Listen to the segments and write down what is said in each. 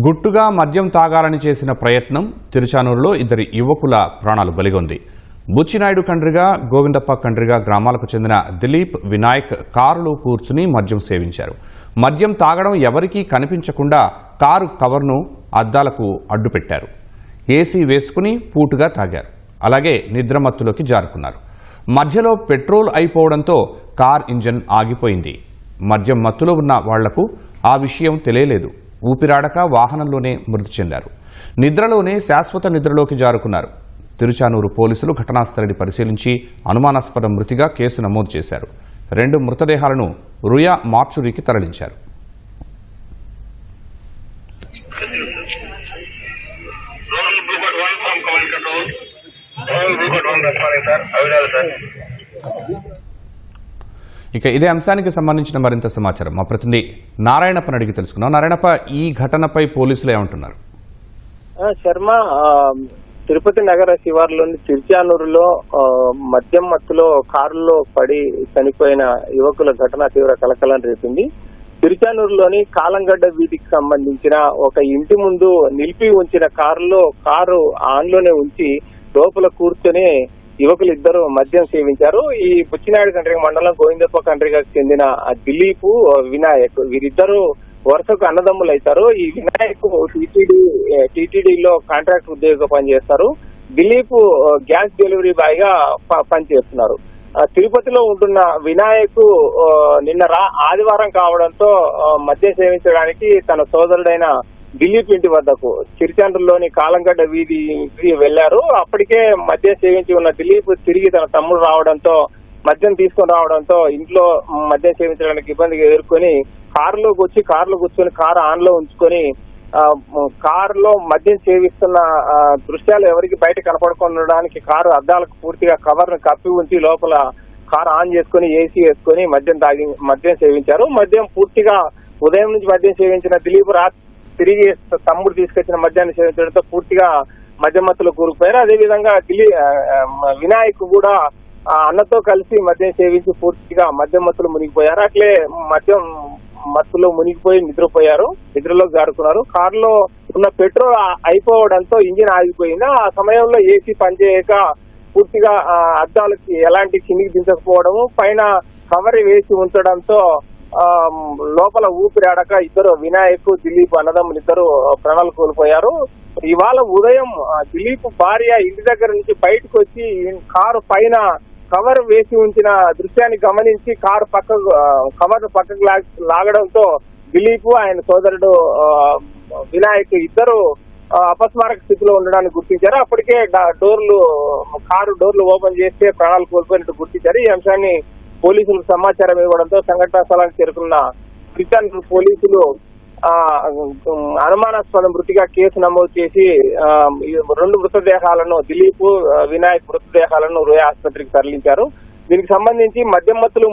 గుట్టుగా మద్యం తాగాలని చేసిన ప్రయత్నం తిరుచానూరులో ఇద్దరి యువకుల ప్రాణాలు బలిగొంది. బుచ్చినాయుడు కండ్రిగా, గోవిందప్ప కండ్రిగా గ్రామాలకు చెందిన దిలీప్, వినాయక్ కారులో కూర్చుని మద్యం సేవించారు. మద్యం తాగడం ఎవరికీ కనిపించకుండా కారు కవర్ను అద్దాలకు అడ్డుపెట్టారు. ఏసీ వేసుకుని పూటుగా తాగారు. అలాగే నిద్రమత్తులోకి జారుకున్నారు. మధ్యలో పెట్రోల్ అయిపోవడంతో కార్ ఇంజన్ ఆగిపోయింది. మద్యం మత్తులో ఉన్న వాళ్లకు ఆ విషయం తెలియలేదు. ఊపిరాడక వాహనంలోనే మృతి చెందారు. నిద్రలోనే శాశ్వత నిద్రలోకి జారుకున్నారు. తిరుచానూరు పోలీసులు ఘటనాస్థలిని పరిశీలించి అనుమానాస్పద మృతిగా కేసు నమోదు చేశారు. 2 మృతదేహాలను రుయా మార్చురీకి తరలించారు. ఇక ఇదే అంశానికి సంబంధించిన మరింత సమాచారం మా ప్రతినిధి నారాయణప్పని అడిగి తెలుసుకున్నాం. నారాయణప్ప, ఈ ఘటనపై పోలీసులు ఏమంటున్నారు? శర్మ, తిరుపతి నగర శివారులోని తిరుచానూరులో మద్యం మత్తులో కారులో పడి చనిపోయిన యువకుల ఘటన తీవ్ర కలకలం రేపింది. తిరుచానూరులోని కాలంగడ్డ వీధికి సంబంధించిన ఒక ఇంటి ముందు నిలిపి ఉంచిన కారు ఆన్లోనే ఉంచి లోపల కూర్చొని యువకులు ఇద్దరు మద్యం సేవించారు. ఈ బుచ్చినాయుడు కండ్రిగ మండలం గోవిందప్ప కండ్రిగకు చెందిన దిలీప్, వినాయక్ వీరిద్దరు వరుసకు అన్నదమ్ములు అవుతారు. ఈ వినాయక్ టీటీడీలో కాంట్రాక్ట్ ఉద్యోగంగా పనిచేస్తారు. దిలీప్ గ్యాస్ డెలివరీ బాయ్ గా పనిచేస్తున్నారు. తిరుపతిలో ఉంటున్న వినాయక్ నిన్న ఆదివారం కావడంతో మద్యం సేవించడానికి తన సోదరుడైన దిలీప్ ఇంటి వద్దకు తిరుచానూరులోని కాలంగడ్డ వీధికి వెళ్లారు. అప్పటికే మద్యం సేవించి ఉన్న దిలీప్ తిరిగి తన తమ్ముడు రావడంతో మద్యం తీసుకొని రావడంతో ఇంట్లో మద్యం సేవించడానికి ఇబ్బందిగా ఎదుర్కొని కారులో కూర్చొని కారు ఆన్ లో ఉంచుకొని కారులో మద్యం సేవిస్తున్న దృశ్యాలు ఎవరికి బయట కనపడకుండడానికి కారు అద్దాలకు పూర్తిగా కవర్ ను కప్పి ఉంచి లోపల కారు ఆన్ చేసుకుని ఏసీ వేసుకుని మద్యం సేవించారు. మద్యం పూర్తిగా ఉదయం నుంచి మద్యం సేవించిన దిలీప్ తిరిగి తమ్ముడు తీసుకొచ్చిన మద్యాన్ని సేవించడంతో పూర్తిగా మద్యం మత్తులో కూరుకుపోయారు. అదేవిధంగా వినాయక్ కూడా అన్నతో కలిసి మద్యం సేవించి పూర్తిగా మద్యం మత్తులు మునిగిపోయారు. అట్లే మద్యం మత్తులో మునిగిపోయి నిద్రపోయారు. నిద్రలోకి జారుకున్నారు. కారులో ఉన్న పెట్రోల్ అయిపోవడంతో ఇంజిన్ ఆగిపోయింది. ఆ సమయంలో ఏసీ పనిచేయక పూర్తిగా అద్దాలకి ఎలాంటి కిందికి దించకపోవడము, పైన కవర్ వేసి ఉంచడంతో లోపల ఊపిరాడక ఇద్దరు వినాయక్, దిలీప్ అన్నదమ్ములు ఇద్దరు ప్రాణాలు కోల్పోయారు. ఇవాళ ఉదయం దిలీప్ భార్య ఇంటి దగ్గర నుంచి బయటకు వచ్చి కారు పైన కవర్ వేసి ఉంచిన దృశ్యాన్ని గమనించి కవర్ పక్కకు లాగడంతో దిలీప్, ఆయన సోదరుడు వినాయక్ ఇద్దరు అపస్మారక స్థితిలో ఉండడానికి గుర్తించారు. అప్పటికే కారు డోర్లు ఓపెన్ చేస్తే ప్రాణాలు కోల్పోయినట్టు గుర్తించారు. ఈ అంశాన్ని పోలీసులకు సమాచారం ఇవ్వడంతో సంఘటనా స్థలానికి చేరుకున్న తిరుచానూరు పోలీసులు అనుమానాస్పద మృతిగా కేసు నమోదు చేసి 2 మృతదేహాలను, దిలీప్, వినాయక్ మృతదేహాలను రుయా ఆసుపత్రికి తరలించారు. దీనికి సంబంధించి మద్యం మత్తులు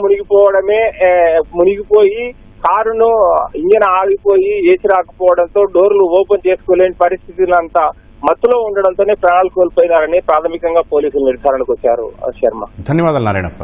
మునిగిపోయి కారును ఇంజన్ ఆగిపోయి ఏసీ రాకపోవడంతో డోర్లు ఓపెన్ చేసుకోలేని పరిస్థితులంతా మత్తులో ఉండడంతోనే ప్రాణాలు కోల్పోయినారని ప్రాథమికంగా పోలీసులు నిర్ధారణకు వచ్చారు. శర్మ, ధన్యవాదాలు నారాయణప్ప.